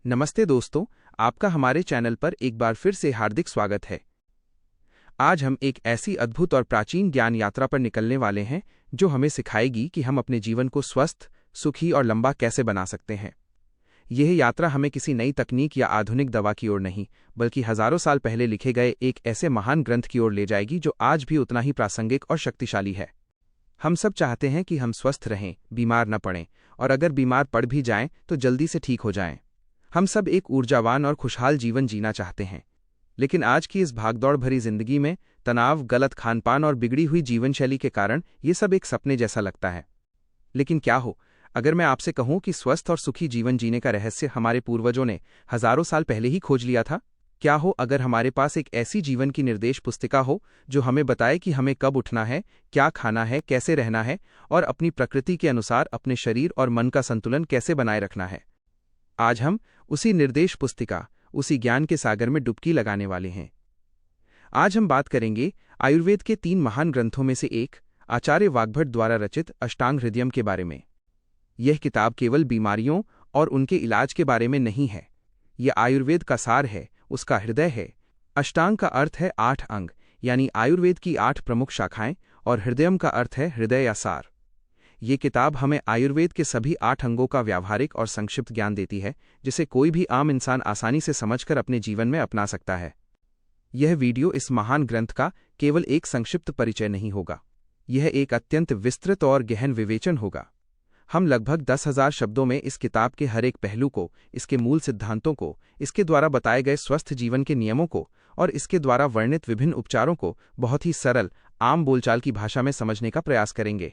नमस्ते दोस्तों, आपका हमारे चैनल पर एक बार फिर से हार्दिक स्वागत है। आज हम एक ऐसी अद्भुत और प्राचीन ज्ञान यात्रा पर निकलने वाले हैं जो हमें सिखाएगी कि हम अपने जीवन को स्वस्थ, सुखी और लंबा कैसे बना सकते हैं। यह यात्रा हमें किसी नई तकनीक या आधुनिक दवा की ओर नहीं, बल्कि हजारों साल पहले लिखे गए एक ऐसे महान ग्रंथ की ओर ले जाएगी जो आज भी उतना ही प्रासंगिक और शक्तिशाली है। हम सब चाहते हैं कि हम स्वस्थ रहें, बीमार न पड़ें, और अगर बीमार पड़ भी जाएं तो जल्दी से ठीक हो जाएं। हम सब एक ऊर्जावान और खुशहाल जीवन जीना चाहते हैं, लेकिन आज की इस भागदौड़ भरी जिंदगी में तनाव, गलत खानपान और बिगड़ी हुई जीवनशैली के कारण ये सब एक सपने जैसा लगता है। लेकिन क्या हो अगर मैं आपसे कहूं कि स्वस्थ और सुखी जीवन जीने का रहस्य हमारे पूर्वजों ने हजारों साल पहले ही खोज लिया था? क्या हो अगर हमारे पास एक ऐसी जीवन की निर्देश पुस्तिका हो जो हमें बताए कि हमें कब उठना है, क्या खाना है, कैसे रहना है और अपनी प्रकृति के अनुसार अपने शरीर और मन का संतुलन कैसे बनाए रखना है। आज हम उसी निर्देश पुस्तिका, उसी ज्ञान के सागर में डुबकी लगाने वाले हैं। आज हम बात करेंगे आयुर्वेद के 3 महान ग्रंथों में से एक आचार्य वाग्भट द्वारा रचित अष्टांग हृदयम के बारे में। यह किताब केवल बीमारियों और उनके इलाज के बारे में नहीं है, यह आयुर्वेद का सार है, उसका हृदय है। अष्टांग का अर्थ है 8 अंग, यानी आयुर्वेद की 8 प्रमुख शाखाएं, और हृदयम का अर्थ है हृदय या सार। ये किताब हमें आयुर्वेद के सभी 8 अंगों का व्यावहारिक और संक्षिप्त ज्ञान देती है, जिसे कोई भी आम इंसान आसानी से समझकर अपने जीवन में अपना सकता है। यह वीडियो इस महान ग्रंथ का केवल एक संक्षिप्त परिचय नहीं होगा, यह एक अत्यंत विस्तृत और गहन विवेचन होगा। हम लगभग 10,000 शब्दों में इस किताब के हर एक पहलू को, इसके मूल सिद्धांतों को, इसके द्वारा बताए गए स्वस्थ जीवन के नियमों को और इसके द्वारा वर्णित विभिन्न उपचारों को बहुत ही सरल, आम बोलचाल की भाषा में समझने का प्रयास करेंगे।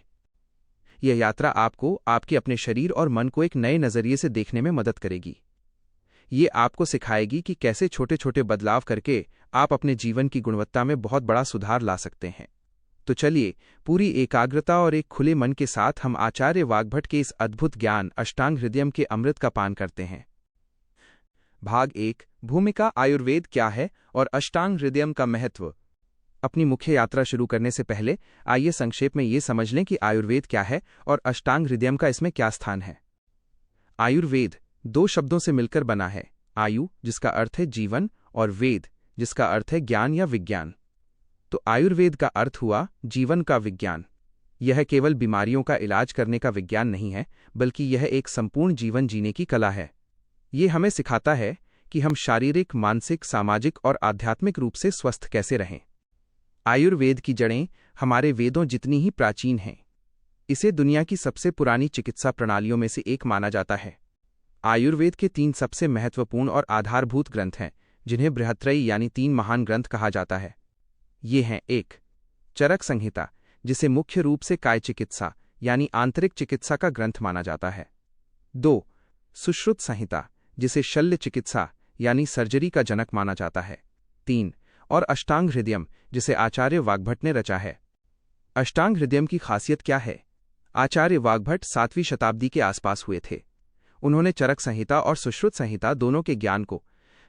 यह यात्रा आपको आपके अपने शरीर और मन को एक नए नजरिए से देखने में मदद करेगी। ये आपको सिखाएगी कि कैसे छोटे छोटे बदलाव करके आप अपने जीवन की गुणवत्ता में बहुत बड़ा सुधार ला सकते हैं। तो चलिए, पूरी एकाग्रता और एक खुले मन के साथ हम आचार्य वाग्भट के इस अद्भुत ज्ञान अष्टांग हृदयम के अमृत का पान करते हैं। भाग 1, भूमिका, आयुर्वेद क्या है और अष्टांग हृदयम का महत्व। अपनी मुख्य यात्रा शुरू करने से पहले आइए संक्षेप में ये समझ लें कि आयुर्वेद क्या है और अष्टांग हृदयम का इसमें क्या स्थान है। आयुर्वेद 2 शब्दों से मिलकर बना है, आयु जिसका अर्थ है जीवन और वेद जिसका अर्थ है ज्ञान या विज्ञान। तो आयुर्वेद का अर्थ हुआ जीवन का विज्ञान। यह केवल बीमारियों का इलाज करने का विज्ञान नहीं है, बल्कि यह एक संपूर्ण जीवन जीने की कला है। ये हमें सिखाता है कि हम शारीरिक, मानसिक, सामाजिक और आध्यात्मिक रूप से स्वस्थ कैसे रहें। आयुर्वेद की जड़ें हमारे वेदों जितनी ही प्राचीन हैं। इसे दुनिया की सबसे पुरानी चिकित्सा प्रणालियों में से एक माना जाता है। आयुर्वेद के 3 सबसे महत्वपूर्ण और आधारभूत ग्रंथ हैं, जिन्हें बृहत्त्रयी यानी 3 महान ग्रंथ कहा जाता है। ये हैं 1. चरक संहिता, जिसे मुख्य रूप से काय चिकित्सा यानी आंतरिक चिकित्सा का ग्रंथ माना जाता है। 2. सुश्रुत संहिता, जिसे शल्य चिकित्सा यानी सर्जरी का जनक माना जाता है। 3. और अष्टांग हृदयम, जिसे आचार्य वाग्भट ने रचा है। अष्टांग हृदयम की खासियत क्या है? आचार्य वाग्भट 7वीं शताब्दी के आसपास हुए थे। उन्होंने चरक संहिता और सुश्रुत संहिता दोनों के ज्ञान को,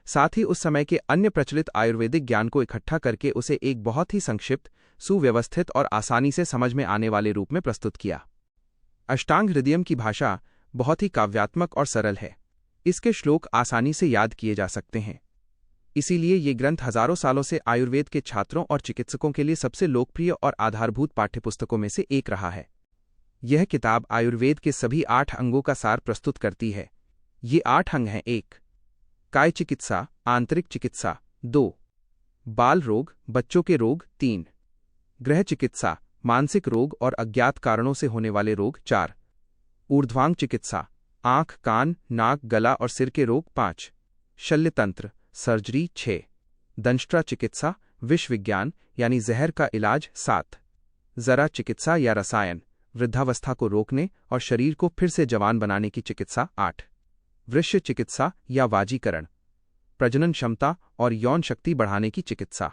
साथ ही उस समय के अन्य प्रचलित आयुर्वेदिक ज्ञान को इकट्ठा करके उसे एक बहुत ही संक्षिप्त, सुव्यवस्थित और आसानी से समझ में आने वाले रूप में प्रस्तुत किया। अष्टांग हृदयम की भाषा बहुत ही काव्यात्मक और सरल है। इसके श्लोक आसानी से याद किए जा सकते हैं। इसीलिए ये ग्रंथ हजारों सालों से आयुर्वेद के छात्रों और चिकित्सकों के लिए सबसे लोकप्रिय और आधारभूत पाठ्यपुस्तकों में से एक रहा है। यह किताब आयुर्वेद के सभी 8 अंगों का सार प्रस्तुत करती है। ये 8 अंग हैं: 1. काय चिकित्सा, आंतरिक चिकित्सा। 2. बाल रोग, बच्चों के रोग। 3. गृह चिकित्सा, मानसिक रोग और अज्ञात कारणों से होने वाले रोग। 4. ऊर्ध्वांग चिकित्सा, आंख, कान, नाक, गला और सिर के रोग। 5. शल्यतंत्र, सर्जरी। 6. दंष्ट्रा चिकित्सा, विष विज्ञान यानी जहर का इलाज। 7. जरा चिकित्सा या रसायन, वृद्धावस्था को रोकने और शरीर को फिर से जवान बनाने की चिकित्सा। 8. वृश्य चिकित्सा या वाजीकरण, प्रजनन क्षमता और यौन शक्ति बढ़ाने की चिकित्सा।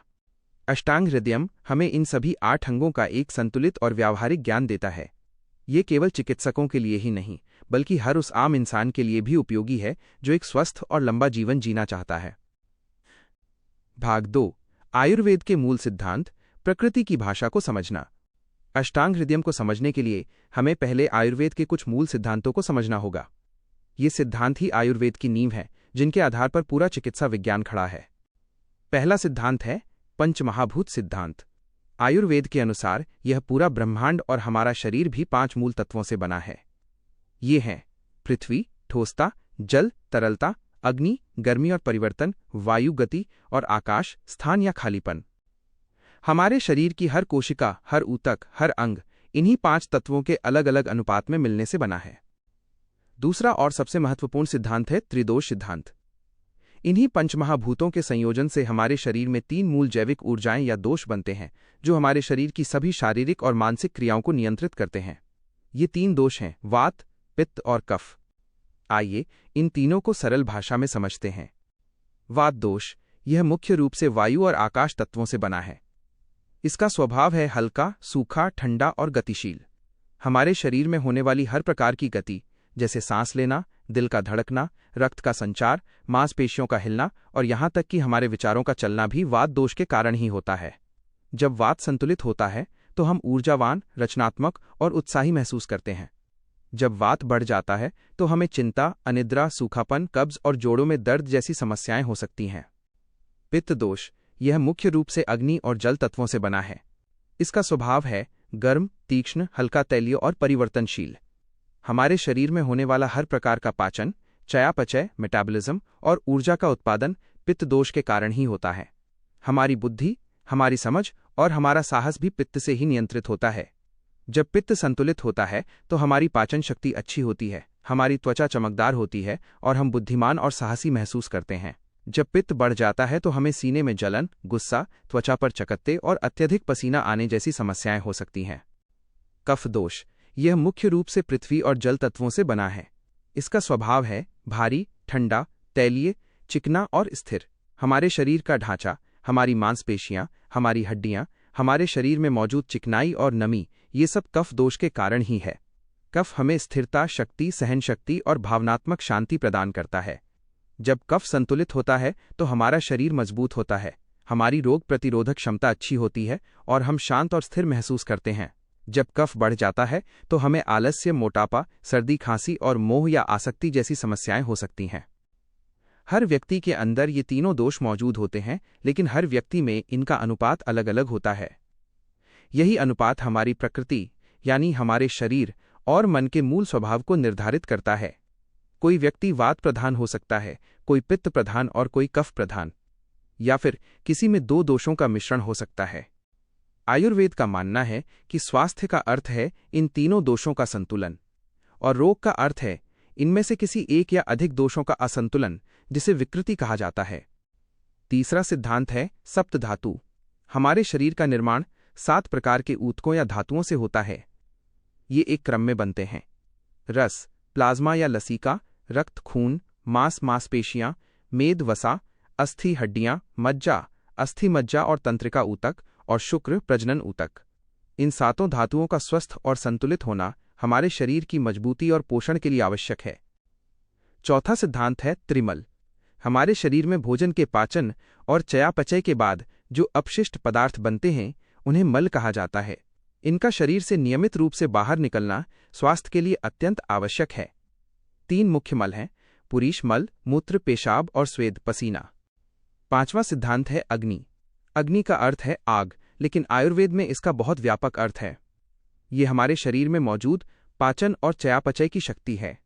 अष्टांग हृदयम हमें इन सभी 8 अंगों का एक संतुलित और व्यावहारिक ज्ञान देता है। ये केवल चिकित्सकों के लिए ही नहीं, बल्कि हर उस आम इंसान के लिए भी उपयोगी है जो एक स्वस्थ और लंबा जीवन जीना चाहता है। भाग 2, आयुर्वेद के मूल सिद्धांत, प्रकृति की भाषा को समझना। अष्टांग हृदयम को समझने के लिए हमें पहले आयुर्वेद के कुछ मूल सिद्धांतों को समझना होगा। ये सिद्धांत ही आयुर्वेद की नींव है, जिनके आधार पर पूरा चिकित्सा विज्ञान खड़ा है। पहला सिद्धांत है पंचमहाभूत सिद्धांत। आयुर्वेद के अनुसार यह पूरा ब्रह्मांड और हमारा शरीर भी 5 मूल तत्वों से बना है। ये हैं पृथ्वी, ठोसता, जल, तरलता, अग्नि, गर्मी और परिवर्तन, वायु, गति और आकाश, स्थान या खालीपन। हमारे शरीर की हर कोशिका, हर ऊतक, हर अंग इन्हीं 5 तत्वों के अलग अलग अनुपात में मिलने से बना है। दूसरा और सबसे महत्वपूर्ण सिद्धांत है त्रिदोष सिद्धांत। इन्हीं पंचमहाभूतों के संयोजन से हमारे शरीर में 3 मूल जैविक ऊर्जाएं या दोष बनते हैं, जो हमारे शरीर की सभी शारीरिक और मानसिक क्रियाओं को नियंत्रित करते हैं। ये 3 दोष हैं वात, पित्त और कफ। आइए इन तीनों को सरल भाषा में समझते हैं। वात दोष, यह मुख्य रूप से वायु और आकाश तत्वों से बना है। इसका स्वभाव है हल्का, सूखा, ठंडा और गतिशील। हमारे शरीर में होने वाली हर प्रकार की गति, जैसे सांस लेना, दिल का धड़कना, रक्त का संचार, मांसपेशियों का हिलना और यहाँ तक कि हमारे विचारों का चलना भी वात दोष के कारण ही होता है। जब वात संतुलित होता है तो हम ऊर्जावान, रचनात्मक और उत्साही महसूस करते हैं। जब वात बढ़ जाता है तो हमें चिंता, अनिद्रा, सूखापन, कब्ज और जोड़ों में दर्द जैसी समस्याएं हो सकती हैं। पित्त दोष, यह मुख्य रूप से अग्नि और जल तत्वों से बना है। इसका स्वभाव है गर्म, तीक्ष्ण, हल्का तैलीय और परिवर्तनशील। हमारे शरीर में होने वाला हर प्रकार का पाचन, चयापचय, मेटाबॉलिज्म और ऊर्जा का उत्पादन पित्त दोष के कारण ही होता है। हमारी बुद्धि, हमारी समझ और हमारा साहस भी पित्त से ही नियंत्रित होता है। जब पित्त संतुलित होता है तो हमारी पाचन शक्ति अच्छी होती है, हमारी त्वचा चमकदार होती है और हम बुद्धिमान और साहसी महसूस करते हैं। जब पित्त बढ़ जाता है तो हमें सीने में जलन, गुस्सा, त्वचा पर चकत्ते और अत्यधिक पसीना आने जैसी समस्याएं हो सकती हैं। कफ दोष, यह मुख्य रूप से पृथ्वी और जल तत्वों से बना है। इसका स्वभाव है भारी, ठंडा, तैलीय, चिकना और स्थिर। हमारे शरीर का ढांचा, हमारी मांसपेशियां, हमारी हड्डियां, हमारे शरीर में मौजूद चिकनाई और नमी, ये सब कफ दोष के कारण ही है। कफ हमें स्थिरता, शक्ति, सहनशक्ति और भावनात्मक शांति प्रदान करता है। जब कफ संतुलित होता है तो हमारा शरीर मजबूत होता है, हमारी रोग प्रतिरोधक क्षमता अच्छी होती है और हम शांत और स्थिर महसूस करते हैं। जब कफ बढ़ जाता है तो हमें आलस्य, मोटापा, सर्दी, खांसी और मोह या आसक्ति जैसी समस्याएं हो सकती हैं। हर व्यक्ति के अंदर ये तीनों दोष मौजूद होते हैं, लेकिन हर व्यक्ति में इनका अनुपात अलग अलग होता है। यही अनुपात हमारी प्रकृति यानी हमारे शरीर और मन के मूल स्वभाव को निर्धारित करता है। कोई व्यक्ति वात प्रधान हो सकता है, कोई पित्त प्रधान और कोई कफ प्रधान, या फिर किसी में 2 दोषों का मिश्रण हो सकता है। आयुर्वेद का मानना है कि स्वास्थ्य का अर्थ है इन तीनों दोषों का संतुलन, और रोग का अर्थ है इनमें से किसी एक या अधिक दोषों का असंतुलन, जिसे विकृति कहा जाता है। तीसरा सिद्धांत है सप्त धातु। हमारे शरीर का निर्माण 7 प्रकार के ऊतकों या धातुओं से होता है। ये एक क्रम में बनते हैं: रस, प्लाज्मा या लसिका, रक्त, खून, मांस, मांसपेशियां, मेद, वसा, अस्थि, हड्डियां, मज्जा, अस्थि मज्जा और तंत्रिका ऊतक, और शुक्र, प्रजनन ऊतक। इन 7 धातुओं का स्वस्थ और संतुलित होना हमारे शरीर की मजबूती और पोषण के लिए आवश्यक है। चौथा सिद्धांत है त्रिमल। हमारे शरीर में भोजन के पाचन और चयापचय के बाद जो अपशिष्ट पदार्थ बनते हैं उन्हें मल कहा जाता है। इनका शरीर से नियमित रूप से बाहर निकलना स्वास्थ्य के लिए अत्यंत आवश्यक है। 3 मुख्य मल हैं: पुरीश मल, मूत्र, पेशाब और स्वेद, पसीना। 5वां सिद्धांत है अग्नि। अग्नि का अर्थ है आग, लेकिन आयुर्वेद में इसका बहुत व्यापक अर्थ है। ये हमारे शरीर में मौजूद पाचन और चयापचय की शक्ति है।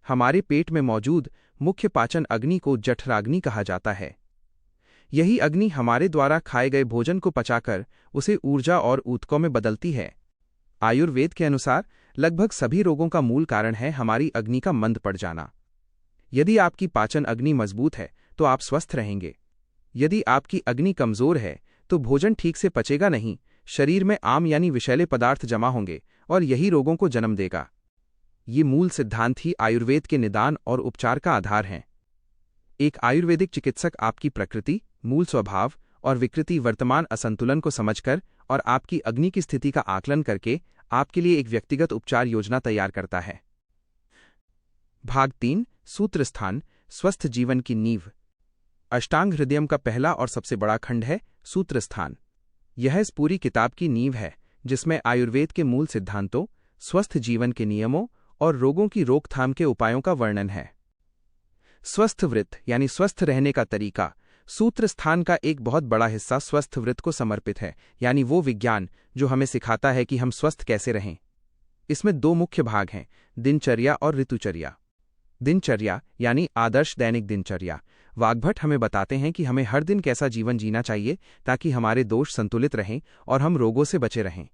हमारे पेट में मौजूद मुख्य पाचन अग्नि को जठराग्नि कहा जाता है। यही अग्नि हमारे द्वारा खाए गए भोजन को पचाकर उसे ऊर्जा और ऊतकों में बदलती है। आयुर्वेद के अनुसार लगभग सभी रोगों का मूल कारण है हमारी अग्नि का मंद पड़ जाना। यदि आपकी पाचन अग्नि मजबूत है तो आप स्वस्थ रहेंगे। यदि आपकी अग्नि कमजोर है तो भोजन ठीक से पचेगा नहीं, शरीर में आम यानी विषैले पदार्थ जमा होंगे और यही रोगों को जन्म देगा। ये मूल सिद्धांत ही आयुर्वेद के निदान और उपचार का आधार हैं। एक आयुर्वेदिक चिकित्सक आपकी प्रकृति, मूल स्वभाव और विकृति वर्तमान असंतुलन को समझकर और आपकी अग्नि की स्थिति का आकलन करके आपके लिए एक व्यक्तिगत उपचार योजना तैयार करता है। भाग 3, सूत्रस्थान, स्वस्थ जीवन की नींव। अष्टांग हृदयम का पहला और सबसे बड़ा खंड है सूत्रस्थान। यह इस पूरी किताब की नींव है, जिसमें आयुर्वेद के मूल सिद्धांतों, स्वस्थ जीवन के नियमों और रोगों की रोकथाम के उपायों का वर्णन है। स्वस्थ वृत्त यानी स्वस्थ रहने का तरीका। सूत्र स्थान का एक बहुत बड़ा हिस्सा स्वस्थ वृत्त को समर्पित है, यानी वो विज्ञान जो हमें सिखाता है कि हम स्वस्थ कैसे रहें। इसमें दो मुख्य भाग हैं, दिनचर्या और ऋतुचर्या। दिनचर्या यानी आदर्श दैनिक दिनचर्या। वाग्भट हमें बताते हैं कि हमें हर दिन कैसा जीवन जीना चाहिए ताकि हमारे दोष संतुलित रहें और हम रोगों से बचे रहें।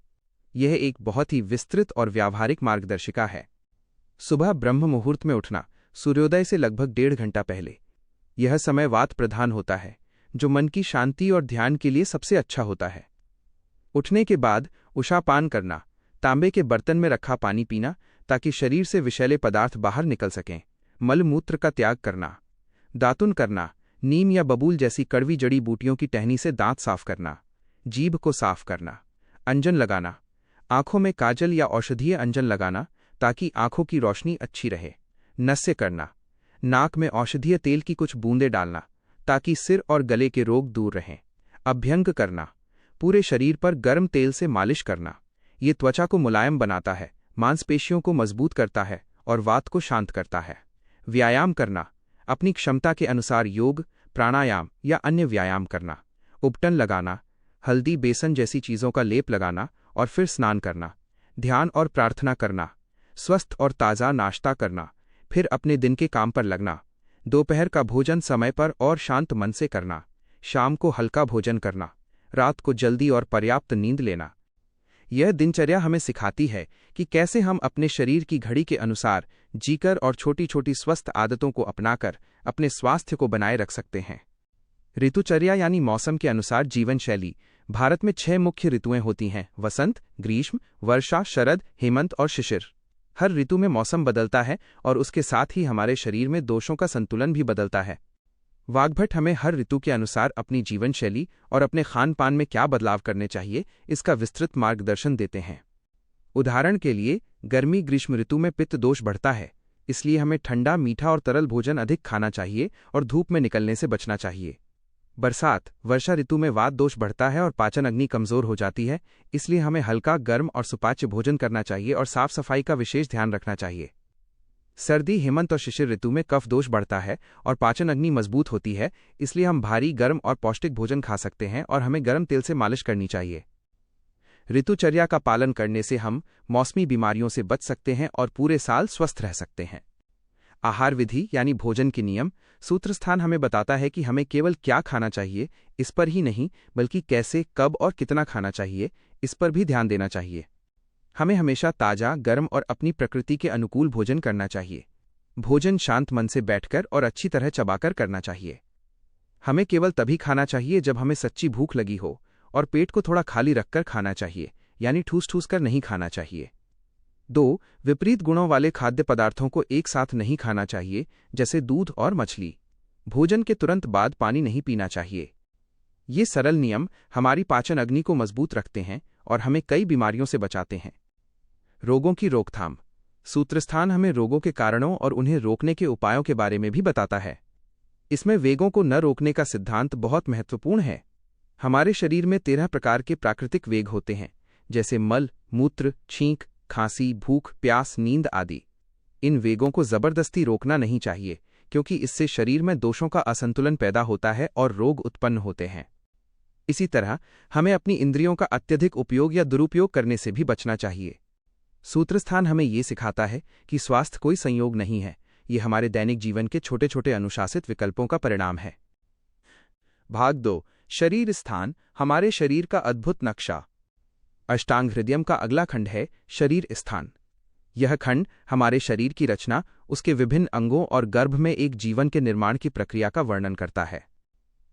यह एक बहुत ही विस्तृत और व्यावहारिक मार्गदर्शिका है। सुबह ब्रह्म मुहूर्त में उठना, सूर्योदय से लगभग 1.5 घंटा पहले। यह समय वात प्रधान होता है, जो मन की शांति और ध्यान के लिए सबसे अच्छा होता है। उठने के बाद उषापान करना, तांबे के बर्तन में रखा पानी पीना ताकि शरीर से विषैले पदार्थ बाहर निकल सकें। मल मूत्र का त्याग करना, दातुन करना, नीम या बबूल जैसी कड़वी जड़ी बूटियों की टहनी से दांत साफ करना, जीभ को साफ करना, अंजन लगाना, आंखों में काजल या औषधीय अंजन लगाना ताकि आंखों की रोशनी अच्छी रहे, नस्य करना, नाक में औषधीय तेल की कुछ बूंदें डालना ताकि सिर और गले के रोग दूर रहें, अभ्यंग करना, पूरे शरीर पर गर्म तेल से मालिश करना। ये त्वचा को मुलायम बनाता है, मांसपेशियों को मजबूत करता है और वात को शांत करता है। व्यायाम करना, अपनी क्षमता के अनुसार योग, प्राणायाम या अन्य व्यायाम करना। उपटन लगाना, हल्दी बेसन जैसी चीज़ों का लेप लगाना और फिर स्नान करना। ध्यान और प्रार्थना करना, स्वस्थ और ताज़ा नाश्ता करना, फिर अपने दिन के काम पर लगना। दोपहर का भोजन समय पर और शांत मन से करना। शाम को हल्का भोजन करना। रात को जल्दी और पर्याप्त नींद लेना। यह दिनचर्या हमें सिखाती है कि कैसे हम अपने शरीर की घड़ी के अनुसार जीकर और छोटी छोटी स्वस्थ आदतों को अपनाकर अपने स्वास्थ्य को बनाए रख सकते हैं। ऋतुचर्या यानी मौसम के अनुसार जीवन शैली। भारत में 6 मुख्य ऋतुएं होती हैं: वसंत, ग्रीष्म, वर्षा, शरद, हेमंत और शिशिर। हर ऋतु में मौसम बदलता है और उसके साथ ही हमारे शरीर में दोषों का संतुलन भी बदलता है। वाग्भट हमें हर ऋतु के अनुसार अपनी जीवन शैली और अपने खान पान में क्या बदलाव करने चाहिए, इसका विस्तृत मार्गदर्शन देते हैं। उदाहरण के लिए, गर्मी ग्रीष्म ऋतु में पित्त दोष बढ़ता है, इसलिए हमें ठंडा, मीठा और तरल भोजन अधिक खाना चाहिए और धूप में निकलने से बचना चाहिए। बरसात वर्षा ऋतु में वात दोष बढ़ता है और पाचन अग्नि कमजोर हो जाती है, इसलिए हमें हल्का, गर्म और सुपाच्य भोजन करना चाहिए और साफ सफाई का विशेष ध्यान रखना चाहिए। सर्दी हेमंत और शिशिर ऋतु में कफ दोष बढ़ता है और पाचन अग्नि मजबूत होती है, इसलिए हम भारी, गर्म और पौष्टिक भोजन खा सकते हैं और हमें गर्म तेल से मालिश करनी चाहिए। ऋतुचर्या का पालन करने से हम मौसमी बीमारियों से बच सकते हैं और पूरे साल स्वस्थ रह सकते हैं। आहार विधि यानी भोजन के नियम। सूत्रस्थान हमें बताता है कि हमें केवल क्या खाना चाहिए इस पर ही नहीं, बल्कि कैसे, कब और कितना खाना चाहिए इस पर भी ध्यान देना चाहिए। हमें हमेशा ताज़ा, गर्म और अपनी प्रकृति के अनुकूल भोजन करना चाहिए। भोजन शांत मन से बैठकर और अच्छी तरह चबाकर करना चाहिए। हमें केवल तभी खाना चाहिए जब हमें सच्ची भूख लगी हो और पेट को थोड़ा खाली रखकर खाना चाहिए, यानी ठूस ठूस कर नहीं खाना चाहिए। 2. विपरीत गुणों वाले खाद्य पदार्थों को एक साथ नहीं खाना चाहिए, जैसे दूध और मछली। भोजन के तुरंत बाद पानी नहीं पीना चाहिए। ये सरल नियम हमारी पाचन अग्नि को मजबूत रखते हैं और हमें कई बीमारियों से बचाते हैं। रोगों की रोकथाम। सूत्रस्थान हमें रोगों के कारणों और उन्हें रोकने के उपायों के बारे में भी बताता है। इसमें वेगों को न रोकने का सिद्धांत बहुत महत्वपूर्ण है। हमारे शरीर में 13 प्रकार के प्राकृतिक वेग होते हैं, जैसे मल, मूत्र, छींक, खांसी, भूख, प्यास, नींद आदि। इन वेगों को जबरदस्ती रोकना नहीं चाहिए, क्योंकि इससे शरीर में दोषों का असंतुलन पैदा होता है और रोग उत्पन्न होते हैं। इसी तरह हमें अपनी इंद्रियों का अत्यधिक उपयोग या दुरुपयोग करने से भी बचना चाहिए। सूत्रस्थान हमें ये सिखाता है कि स्वास्थ्य कोई संयोग नहीं है, ये हमारे दैनिक जीवन के छोटे छोटे अनुशासित विकल्पों का परिणाम है। भाग 2, शरीर स्थान, हमारे शरीर का अद्भुत नक्शा। अष्टांग हृदयम का अगला खंड है शरीर स्थान। यह खंड हमारे शरीर की रचना, उसके विभिन्न अंगों और गर्भ में एक जीवन के निर्माण की प्रक्रिया का वर्णन करता है।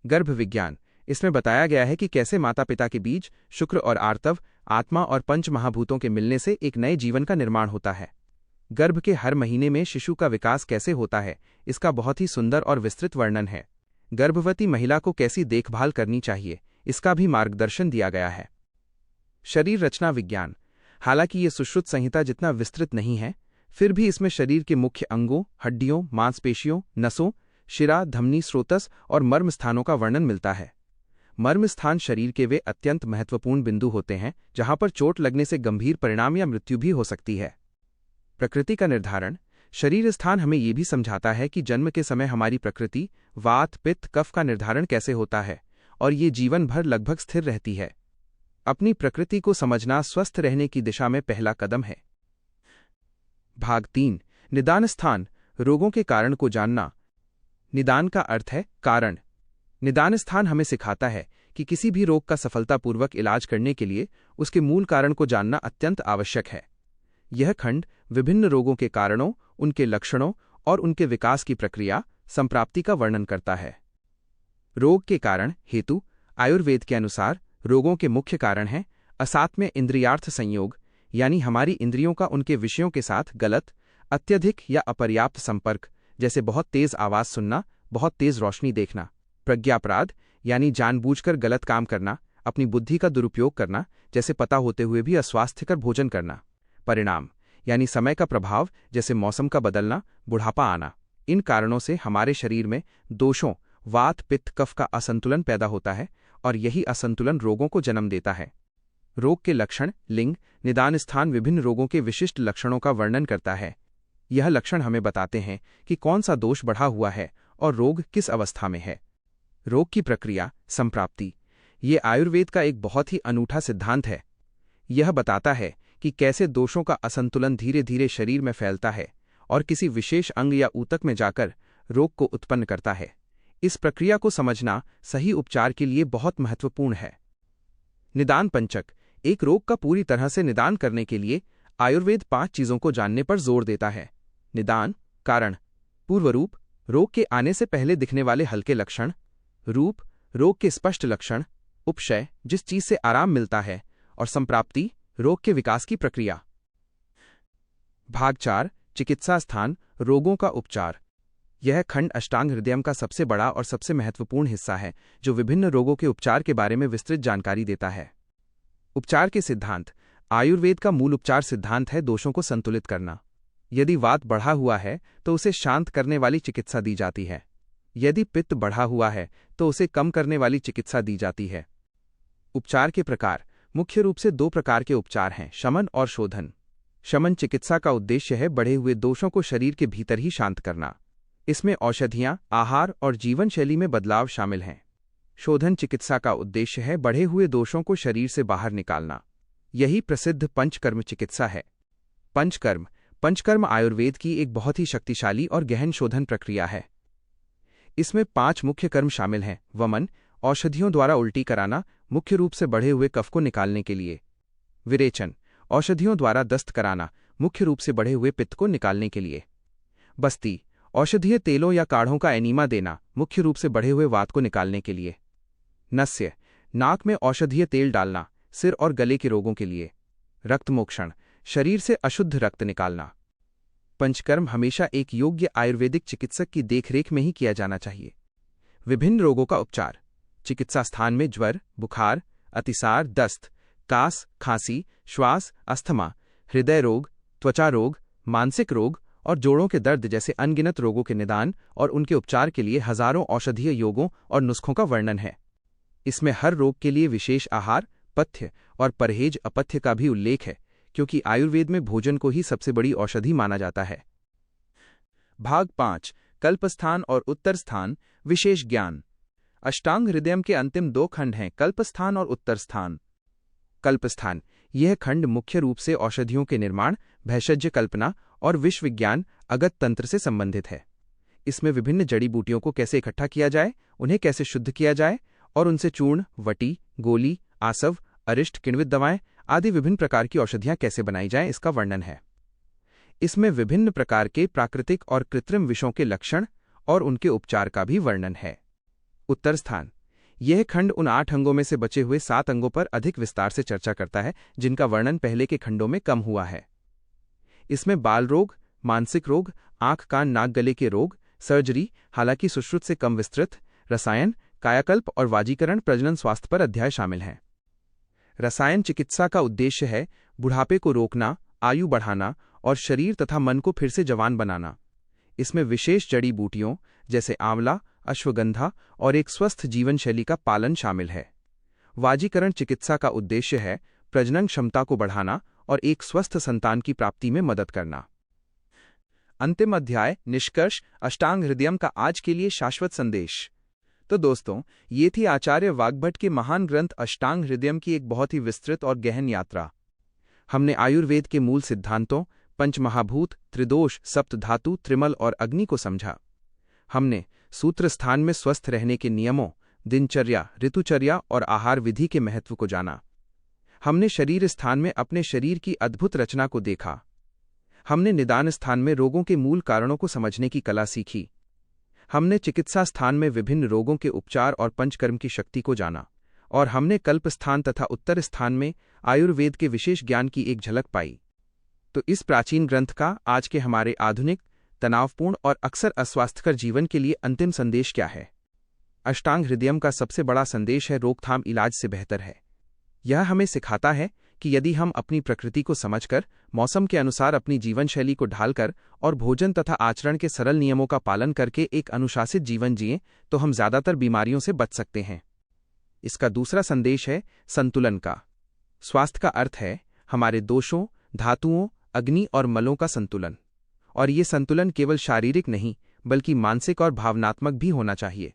गर्भ विज्ञान। इसमें बताया गया है कि कैसे माता पिता के बीज, शुक्र और आर्तव, आत्मा और पंच महाभूतों के मिलने से एक नए जीवन का निर्माण होता है। गर्भ के हर महीने में शिशु का विकास कैसे होता है, इसका बहुत ही सुंदर और विस्तृत वर्णन है। गर्भवती महिला को कैसी देखभाल करनी चाहिए, इसका भी मार्गदर्शन दिया गया है। शरीर रचना विज्ञान। हालांकि ये सुश्रुत संहिता जितना विस्तृत नहीं है, फिर भी इसमें शरीर के मुख्य अंगों, हड्डियों, मांसपेशियों, नसों, शिरा, धमनी, स्रोतस और मर्म स्थानों का वर्णन मिलता है। मर्म स्थान शरीर के वे अत्यंत महत्वपूर्ण बिंदु होते हैं जहां पर चोट लगने से गंभीर परिणाम या मृत्यु भी हो सकती है। प्रकृति का निर्धारण। शरीर स्थान हमें ये भी समझाता है कि जन्म के समय हमारी प्रकृति वात पित्त कफ का निर्धारण कैसे होता है और ये जीवन भर लगभग स्थिर रहती है। अपनी प्रकृति को समझना स्वस्थ रहने की दिशा में पहला कदम है। भाग 3 निदान स्थान रोगों के कारण को जानना। निदान का अर्थ है कारण। निदान स्थान हमें सिखाता है कि किसी भी रोग का सफलतापूर्वक इलाज करने के लिए उसके मूल कारण को जानना अत्यंत आवश्यक है। यह खंड विभिन्न रोगों के कारणों, उनके लक्षणों और उनके विकास की प्रक्रिया संप्राप्ति का वर्णन करता है। रोग के कारण हेतु आयुर्वेद के अनुसार रोगों के मुख्य कारण हैं असात्म्य इंद्रियार्थ संयोग, यानी हमारी इंद्रियों का उनके विषयों के साथ गलत, अत्यधिक या अपर्याप्त संपर्क, जैसे बहुत तेज आवाज सुनना, बहुत तेज रोशनी देखना। प्रज्ञापराध यानी जानबूझकर गलत काम करना, अपनी बुद्धि का दुरुपयोग करना, जैसे पता होते हुए भी अस्वास्थ्यकर भोजन करना। परिणाम यानी समय का प्रभाव, जैसे मौसम का बदलना, बुढ़ापा आना। इन कारणों से हमारे शरीर में दोषों वात पित्त कफ का असंतुलन पैदा होता है और यही असंतुलन रोगों को जन्म देता है। रोग के लक्षण लिंग निदान स्थान विभिन्न रोगों के विशिष्ट लक्षणों का वर्णन करता है। यह लक्षण हमें बताते हैं कि कौन सा दोष बढ़ा हुआ है और रोग किस अवस्था में है। रोग की प्रक्रिया संप्राप्ति ये आयुर्वेद का एक बहुत ही अनूठा सिद्धांत है। यह बताता है कि कैसे दोषों का असंतुलन धीरे धीरे शरीर में फैलता है और किसी विशेष अंग या ऊतक में जाकर रोग को उत्पन्न करता है। इस प्रक्रिया को समझना सही उपचार के लिए बहुत महत्वपूर्ण है। निदान पंचक एक रोग का पूरी तरह से निदान करने के लिए आयुर्वेद 5 चीजों को जानने पर जोर देता है। निदान कारण पूर्वरूप रोग के आने से पहले दिखने वाले हल्के लक्षण, रूप रोग के स्पष्ट लक्षण, उपशय जिस चीज से आराम मिलता है, और संप्राप्ति रोग के विकास की प्रक्रिया। भाग 4 चिकित्सा स्थान रोगों का उपचार। यह खंड अष्टांग हृदयम का सबसे बड़ा और सबसे महत्वपूर्ण हिस्सा है, जो विभिन्न रोगों के उपचार के बारे में विस्तृत जानकारी देता है। उपचार के सिद्धांत आयुर्वेद का मूल उपचार सिद्धांत है दोषों को संतुलित करना। यदि वात बढ़ा हुआ है तो उसे शांत करने वाली चिकित्सा दी जाती है। यदि पित्त बढ़ा हुआ है तो उसे कम करने वाली चिकित्सा दी जाती है। उपचार के प्रकार मुख्य रूप से 2 प्रकार के उपचार हैं, शमन और शोधन। शमन चिकित्सा का उद्देश्य है बढ़े हुए दोषों को शरीर के भीतर ही शांत करना। इसमें औषधियां, आहार और जीवन शैली में बदलाव शामिल हैं। शोधन चिकित्सा का उद्देश्य है बढ़े हुए दोषों को शरीर से बाहर निकालना। यही प्रसिद्ध पंचकर्म चिकित्सा है। पंचकर्म आयुर्वेद की एक बहुत ही शक्तिशाली और गहन शोधन प्रक्रिया है। इसमें 5 मुख्य कर्म शामिल हैं। वमन औषधियों द्वारा उल्टी कराना, मुख्य रूप से बढ़े हुए कफ को निकालने के लिए। विरेचन औषधियों द्वारा दस्त कराना, मुख्य रूप से बढ़े हुए पित्त को निकालने के लिए। बस्ती औषधीय तेलों या काढ़ों का एनीमा देना, मुख्य रूप से बढ़े हुए वात को निकालने के लिए। नस्य नाक में औषधीय तेल डालना, सिर और गले के रोगों के लिए। रक्तमोक्षण शरीर से अशुद्ध रक्त निकालना। पंचकर्म हमेशा एक योग्य आयुर्वेदिक चिकित्सक की देखरेख में ही किया जाना चाहिए। विभिन्न रोगों का उपचार चिकित्सा स्थान में ज्वर, बुखार, अतिसार, दस्त, कास, खांसी, श्वास, अस्थमा, हृदय रोग, त्वचा रोग, मानसिक रोग और जोड़ों के दर्द जैसे अनगिनत रोगों के निदान और उनके उपचार के लिए हजारों औषधीय योगों और नुस्खों का वर्णन है। इसमें हर रोग के लिए विशेष आहार, पथ्य और परहेज अपथ्य का भी उल्लेख है, क्योंकि आयुर्वेद में भोजन को ही सबसे बड़ी औषधि माना जाता है। भाग 5 कल्पस्थान और उत्तर स्थान विशेष ज्ञान। अष्टांग हृदयम के अंतिम 2 खंड हैं, कल्पस्थान और उत्तर स्थान। कल्पस्थान यह खंड मुख्य रूप से औषधियों के निर्माण, भैषज्य कल्पना और विश्व विज्ञान अगत तंत्र से संबंधित है। इसमें विभिन्न जड़ी बूटियों को कैसे इकट्ठा किया जाए, उन्हें कैसे शुद्ध किया जाए और उनसे चूर्ण, वटी, गोली, आसव, अरिष्ट, किण्वित दवाएं आदि विभिन्न प्रकार की औषधियां कैसे बनाई जाएं, इसका वर्णन है। इसमें विभिन्न प्रकार के प्राकृतिक और कृत्रिम विषों के लक्षण और उनके उपचार का भी वर्णन है। उत्तर स्थान यह खंड उन 8 अंगों में से बचे हुए 7 अंगों पर अधिक विस्तार से चर्चा करता है, जिनका वर्णन पहले के खंडों में कम हुआ है। इसमें बाल रोग, मानसिक रोग, आंख कान नाक गले के रोग, सर्जरी, हालांकि सुश्रुत से कम विस्तृत, रसायन, कायाकल्प और वाजीकरण प्रजनन स्वास्थ्य पर अध्याय शामिल हैं। रसायन चिकित्सा का उद्देश्य है बुढ़ापे को रोकना, आयु बढ़ाना और शरीर तथा मन को फिर से जवान बनाना। इसमें विशेष जड़ी बूटियों जैसे आंवला, अश्वगंधा और एक स्वस्थ जीवन शैली का पालन शामिल है। वाजीकरण चिकित्सा का उद्देश्य है प्रजनन क्षमता को बढ़ाना और एक स्वस्थ संतान की प्राप्ति में मदद करना। अंतिम अध्याय, निष्कर्ष, अष्टांग हृदयम का आज के लिए शाश्वत संदेश। तो दोस्तों, ये थी आचार्य वाग्भट के महान ग्रंथ अष्टांग हृदयम की एक बहुत ही विस्तृत और गहन यात्रा। हमने आयुर्वेद के मूल सिद्धांतों, पंचमहाभूत, त्रिदोष, सप्त धातु, त्रिमल और अग्नि को समझा। हमने सूत्र स्थान में स्वस्थ रहने के नियमों, दिनचर्या, ऋतुचर्या और आहार विधि के महत्व को जाना। हमने शरीर स्थान में अपने शरीर की अद्भुत रचना को देखा। हमने निदान स्थान में रोगों के मूल कारणों को समझने की कला सीखी। हमने चिकित्सा स्थान में विभिन्न रोगों के उपचार और पंचकर्म की शक्ति को जाना। और हमने कल्प स्थान तथा उत्तर स्थान में आयुर्वेद के विशेष ज्ञान की एक झलक पाई। तो इस प्राचीन ग्रंथ का आज के हमारे आधुनिक, तनावपूर्ण और अक्सर अस्वास्थ्यकर जीवन के लिए अंतिम संदेश क्या है? अष्टांग हृदयम का सबसे बड़ा संदेश है, रोकथाम इलाज से बेहतर है। यह हमें सिखाता है कि यदि हम अपनी प्रकृति को समझकर, मौसम के अनुसार अपनी जीवन शैली को ढालकर और भोजन तथा आचरण के सरल नियमों का पालन करके एक अनुशासित जीवन जिएं, तो हम ज्यादातर बीमारियों से बच सकते हैं। इसका दूसरा संदेश है संतुलन का। स्वास्थ्य का अर्थ है हमारे दोषों, धातुओं, अग्नि और मलों का संतुलन। और ये संतुलन केवल शारीरिक नहीं, बल्कि मानसिक और भावनात्मक भी होना चाहिए।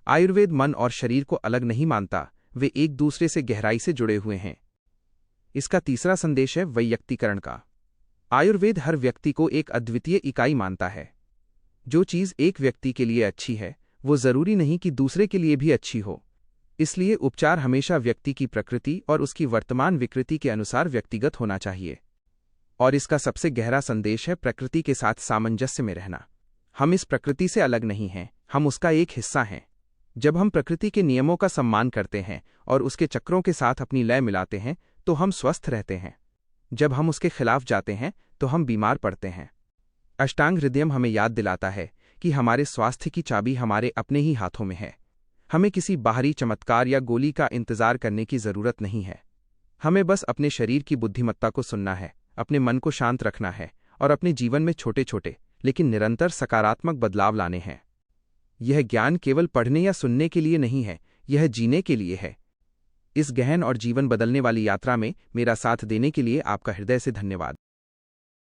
आयुर्वेद मन और शरीर को अलग नहीं मानता, वे एक दूसरे से गहराई से जुड़े हुए हैं। इसका तीसरा संदेश है वैयक्तिकरण का। आयुर्वेद हर व्यक्ति को एक अद्वितीय इकाई मानता है। जो चीज एक व्यक्ति के लिए अच्छी है, वो जरूरी नहीं कि दूसरे के लिए भी अच्छी हो। इसलिए उपचार हमेशा व्यक्ति की प्रकृति और उसकी वर्तमान विकृति के अनुसार व्यक्तिगत होना चाहिए। और इसका सबसे गहरा संदेश है प्रकृति के साथ सामंजस्य में रहना। हम इस प्रकृति से अलग नहीं हैं, हम उसका एक हिस्सा हैं। जब हम प्रकृति के नियमों का सम्मान करते हैं और उसके चक्रों के साथ अपनी लय मिलाते हैं, तो हम स्वस्थ रहते हैं। जब हम उसके खिलाफ जाते हैं, तो हम बीमार पड़ते हैं। अष्टांग हृदयम हमें याद दिलाता है कि हमारे स्वास्थ्य की चाबी हमारे अपने ही हाथों में है। हमें किसी बाहरी चमत्कार या गोली का इंतजार करने की जरूरत नहीं है। हमें बस अपने शरीर की बुद्धिमत्ता को सुनना है, अपने मन को शांत रखना है और अपने जीवन में छोटे छोटे लेकिन निरंतर सकारात्मक बदलाव लाने हैं। यह ज्ञान केवल पढ़ने या सुनने के लिए नहीं है, यह जीने के लिए है। इस गहन और जीवन बदलने वाली यात्रा में मेरा साथ देने के लिए आपका हृदय से धन्यवाद।